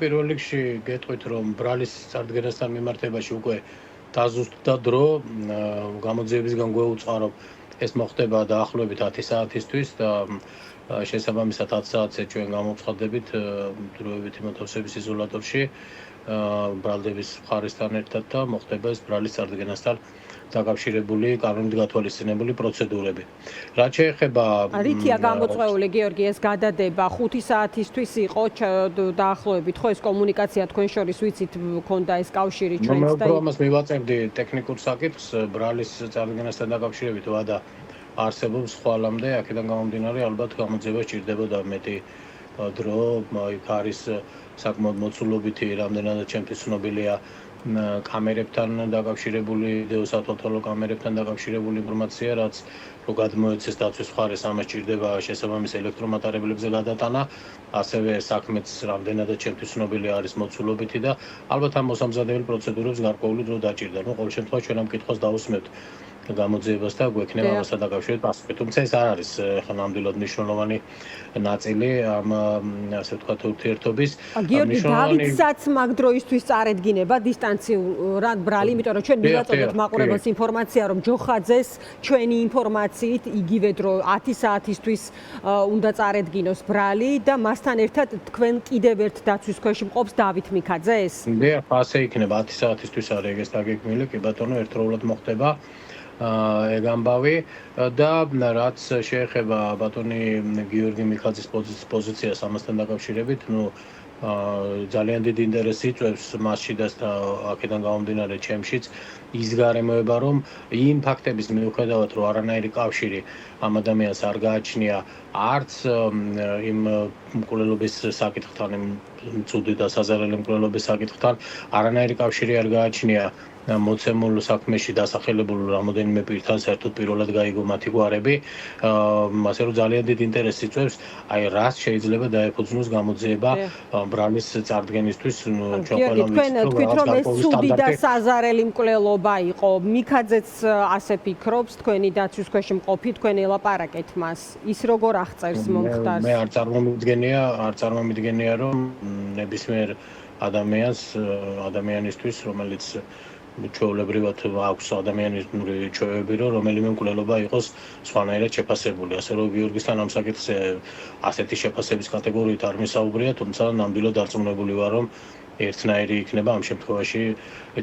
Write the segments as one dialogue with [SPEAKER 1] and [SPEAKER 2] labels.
[SPEAKER 1] პირველ რიგში გეტყვით, რომ ბრალის წარდგენასთან მიმართებაში უკვე დაზუსტდა დრო, გამოძიებისგან გვეუწყა, რომ ეს მოხდება დაახლოებით 10 საათისთვის და შესაბამისად 10 საათზე ჩვენ გამოვცხადებით დროებითი მოთავსების იზოლატორში ბრალდების მხარესთან ერთად და მოხდება ეს ბრალის წარდგენასთან დაკავშირებული კანონით გათვალისწინებული პროცედურები. რაც შეეხება
[SPEAKER 2] რითია გამოწვეული გიორგი ეს გადადება 5 საათისთვის იყო დაახლოებით ხო ეს კომუნიკაცია თქვენ შორის ვიცით მქონდა ეს კავშირი ჩვენს და
[SPEAKER 1] ამას მივაწერდი ტექნიკურ საკითხს ბრალის წარდგენასთან დაკავშირებით ვადა არსებობს ხვალამდე აქედან გამომდინარე ალბათ გამოძიება სჭირდებოდა მეტი დრო იქ არის საკმაოდ მოცულობითი რამდენადაც ჩემთვის ცნობილია კამერებთან დაკავშირებული ვიდეო სათვალთვალო კამერებთან დაკავშირებული ინფორმაცია რაც რო გადმოეცეს დაცვის მხარეს ამას სჭირდება შესაბამის ელექტრომატარებლებზე გადატანა ასევე საქმეც რამდენადაც ჩემთვის ცნობილი არის მოცულობითი და ალბათ ამ მოსამზადებელი პროცედურებს გარკვეული დრო დაჭირდა. ყოველ შემთხვევაში ჩვენ ამ კითხვას დავუსმევთ გამოძიებას და გვექნება ამასთან დაკავშირებით პასუხი. თუმცა ეს არ არის ნამდვილად მნიშვნელოვანი ნაწილი ამ ასე ვთქვათ ურთიერთობის.
[SPEAKER 2] გიორგი დავითსაც მაგ დროისთვის წარედგინება დისტანციურად ბრალი, იმიტომ რომ ჩვენ მივაწოდოთ მაყურებელს ინფორმაცია, რომ ჯოხაძეს ჩვენი ინფორმაციით იგივე დრო 10 საათისთვის უნდა წარედგინოს ბრალი და მასთან ერთად თქვენ კიდევ ერთ დაცვის ქვეშ მყოფს დავით მიქაძეს?
[SPEAKER 1] მე ასე იქნება 10 საათისთვის არის ეგეც დაგეგმილი, კი ბატონო, ერთდროულად მოხდება ეგ ამბავი და რაც შეეხება ბატონი გიორგი მიქაძის პოზიციას ამასთან დაკავშირებით, ძალიან დიდ ინტერესს იწვევს მასში და აქედან გამომდინარე ჩემშიც ის გარემოება, რომ იმ ფაქტების მიუხედავად, რომ არანაირი კავშირი ამ ადამიანს არ გააჩნია არც იმ მკვლელობის საკითხთან, იმ მწუდი და საზარელი მკვლელობის საკითხთან, არანაირი კავშირი არ გააჩნია მოცემულ საქმეში დასახელებულ რამოდენიმე პირთან საერთოდ პირველად გაიგო მათი გვარები, ასე რომ ძალიან დიდ ინტერესს იწვევს, აი რას შეიძლება დაეფუძნოს გამოძიება ბრალის წარდგენისთვის, ჩვენ ყველამ
[SPEAKER 2] თქვით რომ ეს ცუდი და საზარელი მკვლელობა იყო, მიქაძეც ასე ფიქრობს, თქვენი დაცვის ქვეშ მყოფი, თქვენ ელაპარაკეთ მას, ის როგორ აღწერს მომხდარს?
[SPEAKER 1] მე არ წარმომიდგენია, რომ ნებისმიერ ადამიანისთვის, რომელიც ჩვეულებრივად აქვს ადამიანური ჩვევები, რომ რომელიმე მკვლელობა იყოს სხვანაირად შეფასებული. ასე რომ გიორგისთან ამ საკითხზე ასეთი შეფასების კატეგორიით არ მისაუბრია, თუმცა ნამდვილად დარწმუნებული ვარ, რომ ერთნაირი იქნება ამ შემთხვევაში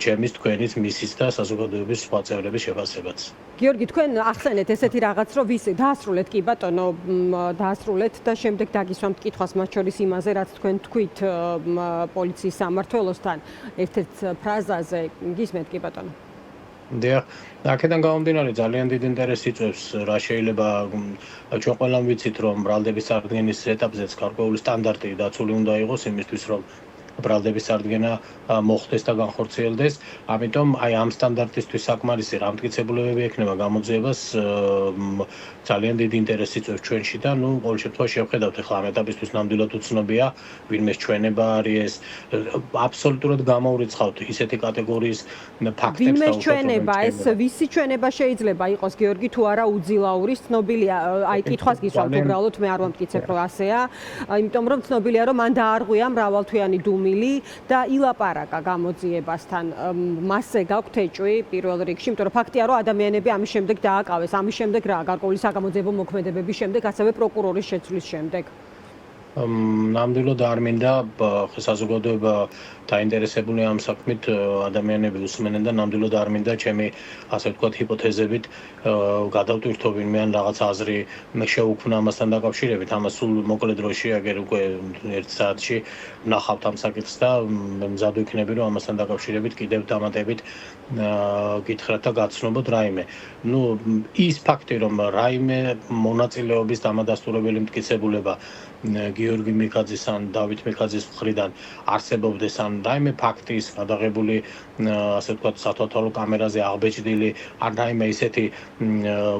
[SPEAKER 1] ჩემის, თქვენიც, მისის და საზოგადოების სხვა წევრების შეფასებაც.
[SPEAKER 2] გიორგი, თქვენ ახსენეთ ესეთი რაღაც, რომ დაასრულეთ კი ბატონო, დაასრულეთ და შემდეგ დაგისვამთ კითხვას მათ შორის იმაზე, რაც თქვენ თქვით პოლიციის სამმართველოსთან ერთ-ერთ ფრაზაზე, გისმენთ კი ბატონო?
[SPEAKER 1] დიახ, აქედან გამომდინარე ძალიან დიდ ინტერესს იწვევს რა შეიძლება ჩვენ ყველამ ვიცით, რომ ბრალდების წარდგენის ეტაპზეც გარკვეული სტანდარტი დაცული უნდა იყოს იმისთვის, რომ ბრალდების წარდგენა მოხდეს და განხორციელდეს. ამიტომ აი ამ სტანდარტისთვის საკმარისი რა მტკიცებულებები ექნება გამოძიებას ძალიან დიდი ინტერესი იწვევს ჩვენში და ყოველ შემთხვევაში შევხედავთ ახლა ამ ეტაპისთვის ნამდვილად უცნობია ვინმეს ჩვენება არის ეს აბსოლუტურად გამოურიცხავთ ისეთი კატეგორიის ფაქტებს
[SPEAKER 2] ვინმეს ჩვენება ეს ვისი ჩვენება შეიძლება იყოს გიორგი თუ არა უძილაურის ცნობილია აი კითხვას გისვამთ უბრალოდ მე არ ვამტკიცებ რომ ასეა იმიტომ რომ ცნობილია რომ მან დაარღვია მრავალთვიანი დუმილი და ილაპარაკა გამოძიებასთან მასზე გაქვთ ეჭვი პირველ რიგში იმიტომ რომ ფაქტია რომ ადამიანები ამის შემდეგ დააკავეს ამის შემდეგ რა გარკვეული გამოძიებო მოქმედებების შემდეგ, ასევე პროკურორის შეცვლის შემდეგ.
[SPEAKER 1] ნამდვილად არ მინდა საზოგადოება დაინტერესებული ამ საქმით ადამიანები უსმენენ და ნამდვილად არ მინდა ჩემი ასე ვთქვათ ჰიპოთეზებით გადავტვირთო ვინმე ან რაღაც აზრი შეუქმნა ამასთან დაკავშირებით. ამას სულ მოკლე დროში აგერ უკვე 1 საათში ვნახავთ ამ საკითხს და მზად ვიქნები რომ ამასთან დაკავშირებით კიდევ დამატებით გითხრათ და გაცნობოთ რაიმე. ის ფაქტი რომ რაიმე მონაწილეობის დამადასტურებელი მტკიცებულება გიორგი მიქაძის ან დავით მიქაძის მხრიდან არსებობდეს ან რაიმე ფაქტის გადაღებული ასე ვთქვათ სათვალთვალო კამერაზე აღბეჭდილი ან რაიმე ისეთი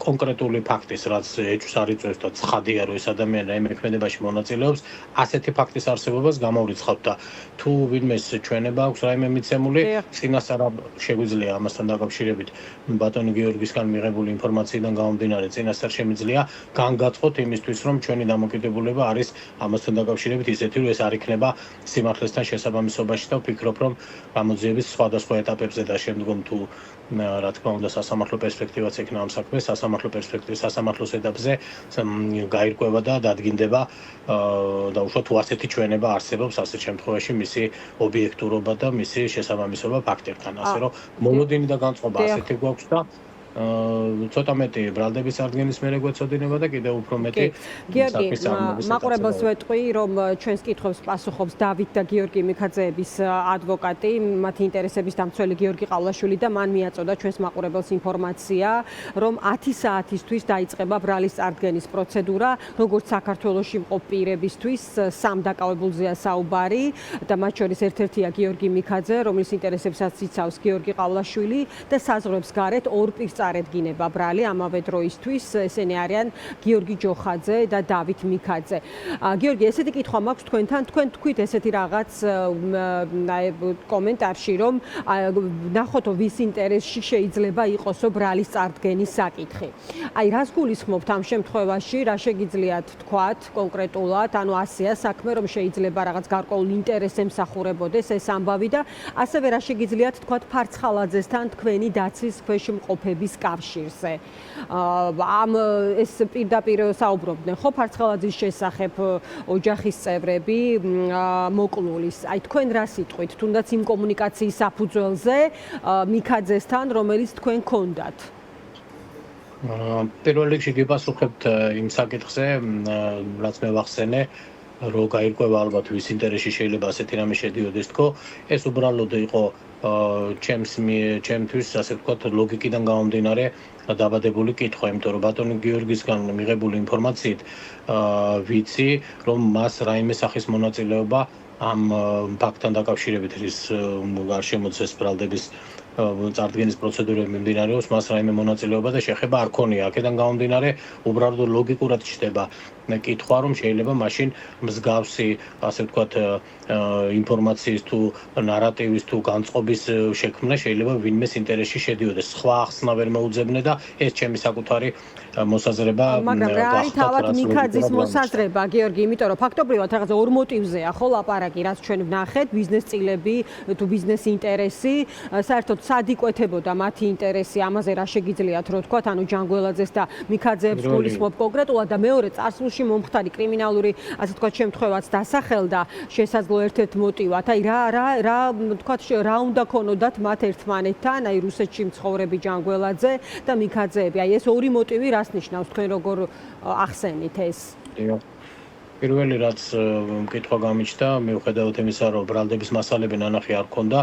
[SPEAKER 1] კონკრეტული ფაქტის რაც ეჭვს არ იწვევს და ცხადია რომ ეს ადამიანი რაიმე ქმედებაში მონაწილეობს ასეთი ფაქტის არსებობას გამოვრიცხავთ და თუ ვინმეს ჩვენება აქვს რაიმე მიცემული წინასწარ შეგვიძლია ამასთან დაკავშირებით ბატონი გიორგისგან მიღებული ინფორმაციიდან გამომდინარე წინასწარ შემიძლია განგაწყოთ იმისთვის რომ ჩვენი დამოკიდებულება არის არის ამასთან დაკავშირებით ისეთი, რომ ეს არ იქნება სიმართლესთან შესაბამისობაში და ვფიქრობ, რომ გამოძიების სხვადასხვა ეტაპებზე და შემდგომ თუ რა თქმა უნდა სასამართლო პერსპექტივაც ექნება ამ საქმეს, სასამართლოს ეტაპზე გაირკვევა და დადგინდება და უშუალოდ თუ ასეთი ჩვენება არსებობს, ასეთ შემთხვევაში მისი ობიექტურობა და მისი შესაბამისობა ფაქტებთან, ასე რომ მომოდინი და განწყობა ასეთი გვაქვს და ცოტა მეტი ბრალდების წარდგენის მერე გვეცოდინება და კიდევ უფრო მეტი
[SPEAKER 2] გიორგი, მაყურებელს ვეტყვი, რომ ჩვენს კითხვებს პასუხობს დავით და გიორგი მიქაძეების ადვოკატი, მათი ინტერესების დამცველი გიორგი ყავლაშვილი და მან მიაწოდა ჩვენს მაყურებელს ინფორმაცია, რომ 10 საათისთვის დაიწყება ბრალის წარდგენის პროცედურა, როგორც საქართველოში მყოფ პირებისთვის, 3 დაკავებულზეა საუბარი და მათ შორის ერთ-ერთია გიორგი მიქაძე, რომლის ინტერესებსაც იცავს გიორგი ყავლაშვილი და საზღვრებს გარეთ 2 პირს წარედგინება ბრალი ამავე დროისთვის, ესენი არიან გიორგი ჯოხაძე და დავით მიქაძე. გიორგი, ესეთი კითხვა მაქვს თქვენთან, თქვენ თქვით ესეთი რაღაც კომენტარში, რომ ნახოთ ვის ინტერესში შეიძლება იყოსო ბრალის წარდგენის საკითხი. აი, რას გულისხმობთ ამ შემთხვევაში, რა შეგიძლიათ თქვათ კონკრეტულად, ანუ ასეა საქმე, რომ შეიძლება რაღაც გარკვეულ ინტერესს ემსახურებოდეს ეს ამბავი და ასევე რა შეგიძლიათ თქვათ ფარცხალაძესთან თქვენი დაცვის ქვეშ მყოფების კავშირზე. ამ ეს პირდაპირ საუბრობდნენ ხო ფარცხალაძის შესახებ ოჯახის წევრები მოკლულის. აი თქვენ რა სიტყვით, თუნდაც იმ კომუნიკაციის საფუძველზე მიქაძესთან, რომელიც თქვენ გქონდათ?
[SPEAKER 1] პირველ რიგში გიპასუხებთ იმ საკითხზე, რაც მე ვახსენე, რომ გაირკვევა ალბათ ვის ინტერესში შეიძლება ასეთი რამე შედიოდეს თქო, ეს უბრალოდ იყო ჩემთვის ასე ვთქვათ ლოგიკიდან გამომდინარე დაბადებული კითხვა, იმიტომ რომ ბატონი გიორგისგან მიღებული ინფორმაციით ვიცი, რომ მას რაიმე სახის მონაწილეობა ამ ფაქტთან დაკავშირებით რის გარშემოწეს ბრალდების წარდგენის პროცედურები მიმდინარეობს, მას რაიმე მონაწილეობა და შეხება არ ქონია. აქედან გამომდინარე, უბრალოდ ლოგიკურად ჩდება კითხვა, რომ შეიძლება მაშინ მსგავსი, ასე ვთქვათ, ინფორმაციის თუ ნარატივის თუ განწყობის შექმნა შეიძლება ვინმეს ინტერესში შედიოდეს. სხვა ახსნა ვერ მოუძებნე და ეს ჩემი საკუთარი მოსაზრება.
[SPEAKER 2] მაგრამ რა არის თავად მიქაძის მოსაზრება, გიორგი, იმიტომ რომ ფაქტობრივად რაღაცა ორ მოტივზეა ხო ლაპარაკი, რაც ჩვენ ვნახეთ, ბიზნეს წილები თუ ბიზნეს ინტერესი, საერთოდ სად იკვეთებოდა მათი ინტერესი, ამაზე რა შეგიძლიათ რო თქვათ, ანუ ჯანგველაძეს და მიქაძეებს გულისხმობ კონკრეტულად და მეორე წარსულში მომხდარი კრიმინალური, ასე ვთქვათ, შემთხვევაც დასახელდა შესაძლო ერთ-ერთ მოტივად. აი რა ვთქვათ, რა უნდა ქონოდათ მათ ერთმანეთთან, აი რუსეთში მცხოვრები ჯანგველაძე და მიქაძეები. აი ეს ორი მოტივი რას ნიშნავს, თქვენ როგორ ახსენით ეს?
[SPEAKER 1] პირველი რაც კითხვა გამიჩნდა, მიუხედავად იმისა, რომ ბრალდების მასალები ნანახი არ ქონდა,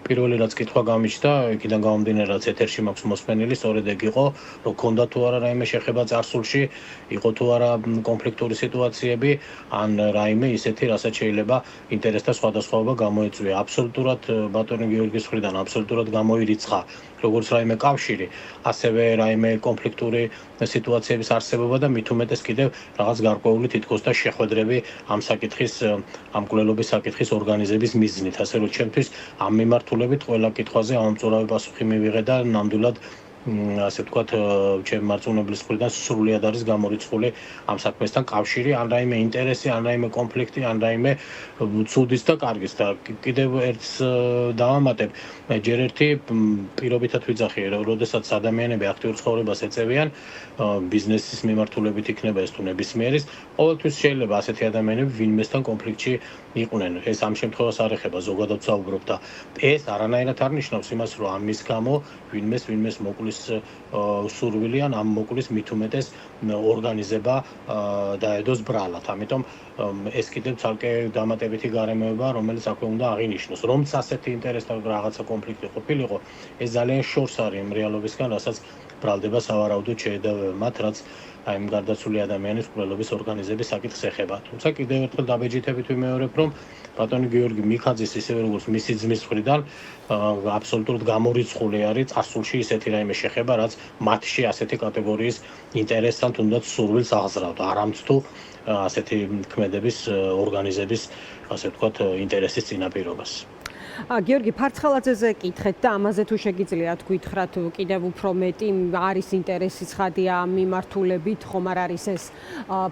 [SPEAKER 1] პირველი რაც კითხვა გამიჩნდა, იქიდან გამომდინარე, რაც ეთერში მაქვს მოსმენილი, სწორედ ეგ იყო, რომ ქონდა თუ არა რაიმე შეხება წარსულში, იყო თუ არა კონფლიქტური სიტუაციები, ან რაიმე ისეთი, რასაც შეიძლება ინტერესთა სხვადასხვაობა გამოეწვია. აბსოლუტურად ბატონი გიორგის მხრიდან აბსოლუტურად გამოირიცხა როგორც რაიმე კავშირი, ასევე რაიმე კონფლიქტური სიტუაციების არსებობა და მით უმეტეს კიდევ რაღაც გარკვეული თითქოს და შეხვედრები ამ საკითხის, ამ კვლელობის საკითხის ორგანიზების მიზნით, ასე რომ ჩემთვის ამ მიმართულებით ყველა კითხვაზე ამომწურავი პასუხი მივიღე და ნამდვილად ასე ვთქვათ, ჩემი მარწმუნებლის მხრიდან სრულიად არის გამორიცხული ამ საქმესთან კავშირი, ან რაიმე ინტერესი, ან რაიმე კონფლიქტი, ან რაიმე ცუდის და კარგის და კიდევ ერთს დავამატებ, ჯერ ერთი პირობითად ვიძახი, როდესაც ადამიანები აქტიურ ცხოვრებას ეწევიან, ბიზნესის მიმართულებით იქნება ეს თუ ნებისმიერის, ყოველთვის შეიძლება ასეთი ადამიანები ვინმესთან კონფლიქტში იყვნენ. ეს ამ შემთხვევას არ ეხება, ზოგადად ვსაუბრობ და ეს არანაირად არ ნიშნავს იმას, რომ ამის გამო ვინმეს მოკვლის სურვილი ან ამ მოკვლის მით უმეტეს ორგანიზება დაედოს ბრალად. ამიტომ ეს კიდევ ცალკე დამატებითი გარემოება, რომელიც აქვე უნდა აღინიშნოს. რომც ასეთი ინტერესთა რაღაცა კონფლიქტი ყოფილიყო, ეს ძალიან შორს არის იმ რეალობისგან, რასაც ბრალდება სავარაუდოდ შეედავება მათ, რაც აი იმ გარდაცვლილი ადამიანის მკვლელობის ორგანიზების საკითხს ეხება. თუმცა კიდევ ერთხელ დაბეჯითებით ვიმეორებ, რომ ბატონი გიორგი მიქაძის ისევე როგორც მისი ძმის მხრიდან აბსოლუტურად გამორიცხული არის წარსულში ისეთი რაიმე შეხება, რაც მათში ასეთი კატეგორიის ინტერესთან თუნდაც სურვილს აღზრდავდა, არამც თუ ასეთი ქმედების ორგანიზების, ასე ვთქვათ, ინტერესის წინაპირობას.
[SPEAKER 2] გიორგი ფარცხალაძეზე კითხეთ და ამაზე თუ შეგიძლიათ გითხრათ კიდევ უფრო მეტი არის ინტერესი ცხადია ამ მიმართულებით ხომ არ არის ეს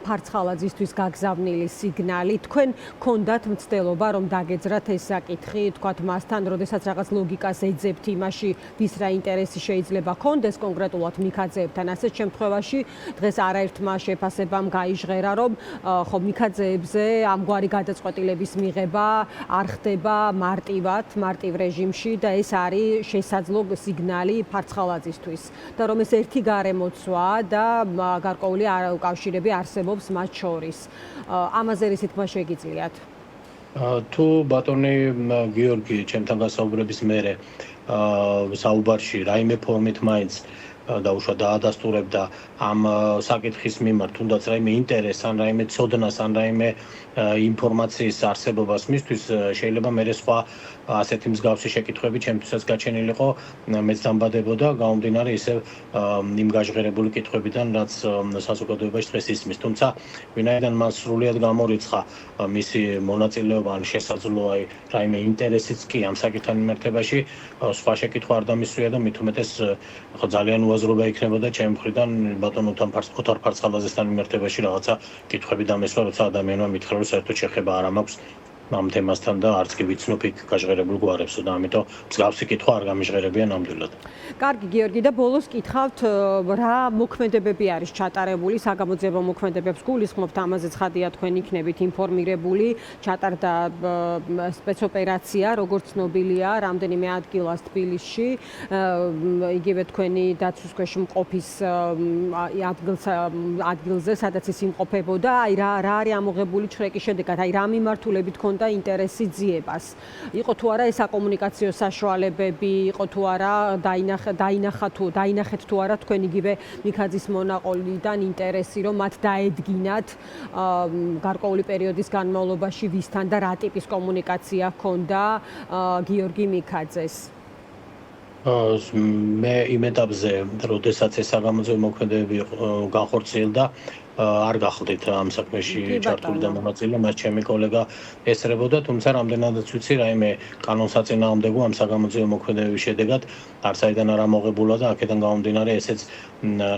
[SPEAKER 2] ფარცხალაძისთვის გაგზავნილი სიგნალი თქვენ გქონდათ მცდელობა რომ დაგეძრათ ეს საკითხი თქვათ მასთან როდესაც რაღაც ლოგიკას ეძებთ იმაში ვის რა ინტერესი შეიძლება გქონდეს კონკრეტულად მიქაძეებთან ასეთ შემთხვევაში დღეს არაერთმა შეფასებამ გაიჟღერა რომ ხო მიქაძეებზე ამგვარი გადაწყვეტილების მიღება არ ხდება მარტივ რეჟიმში და ეს არის შესაძლო სიგნალი ფარცხალაძისთვის და რომ ეს ერთი გარემოცვა და გარკვეული უკავშირები არსებობს მათ შორის. ამაზე რისი თქმა შეგიძლიათ?
[SPEAKER 1] თუ ბატონი გიორგი ჩემთან გასაუბრების მერე საუბარში რაიმე ფორმით მაინც დაუშვა დაადასტურებდა ამ საკითხის მიმართ თუნდაც რაიმე ინტერესს ან რაიმე ცოდნას ან რაიმე ინფორმაციის არსებობას მისთვის შეიძლება მე სხვა ასეთი მსგავსი შეკითხვები ჩემთვისაც გაჩენილიყო მეც დამბადებოდა გამომდინარე ისევ იმ გაჟღერებული კითხვებიდან რაც საზოგადოებაში დღეს ისმის თუმცა ვინაიდან მას სრულიად გამორიცხა მისი მონაწილეობა ან შესაძლო აი რაიმე ინტერესიც კი ამ საკითხთან მიმართებაში სხვა შეკითხვა არ დამისვია და მით უმეტეს ხო ძალიან უაზრობა იქნებოდა ჩემი მხრიდან ბატონ ოთარ ფარცხალაძესთან მიმართებაში რაღაცა კითხვები დამესვა როცა ადამიანმა მითხრა რომ საერთოდ შეხება არ მაქვს ამ თემასთან და არც კი ვიცნობ იქ გაჟღერებულ გვარებსო და ამიტომ მსგავსი კითხვა არ გამიჟღერებია ნამდვილად.
[SPEAKER 2] კარგი გიორგი და ბოლოს კითხავთ რა მოქმედებები არის ჩატარებული საგამოძიებო მოქმედებებს გულისხმობთ ამაზე ცხადია თქვენ იქნებით ინფორმირებული ჩატარდა სპეცოპერაცია როგორც ცნობილია რამდენიმე ადგილას თბილისში იგივე თქვენი დაცვის ქვეშ მყოფის ადგილზე სადაც ის იმყოფებოდა აი რა არის ამოღებული ჩხრეკის შედეგად აი რა მიმართულებით ქონდა და ინტერესი ძიებას. იყო თუ არა ეს საკომუნიკაციო საშუალებები, იყო თუ არა დაინახეთ თუ არა თქვენ იგივე მიქაძის მონაყოლიდან ინტერესი რომ მათ დაედგინათ გარკვეული პერიოდის განმავლობაში ვისთან და რა ტიპის კომუნიკაცია ჰქონდა გიორგი მიქაძეს.
[SPEAKER 1] მე იმ ეტაპზე, როდესაც ეს საგამოძიებო მოქმედებები განხორციელდა არ გახლდით ამ საქმეში ჩართული და მონაწილე, მას ჩემი კოლეგა ესწრებოდა, თუმცა რამდენადაც ვიცი, რაიმე კანონსაწინააღმდეგო ამ საგამოძიებო მოქმედებების შედეგად არც საიდან არ ამოღებულა და აქედან გამომდინარე ესეც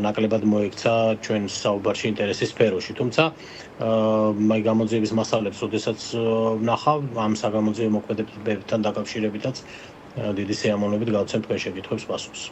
[SPEAKER 1] ნაკლებად მოექცა ჩვენ საუბარში ინტერესის სფეროში. თუმცა მაი გამოძიების მასალებს, როდესაც ვნახავ ამ საგამოძიებო მოქმედებებთან დაკავშირებითაც დიდი სიამოვნებით გავცემ თქვენ შეკითხვებს პასუხს.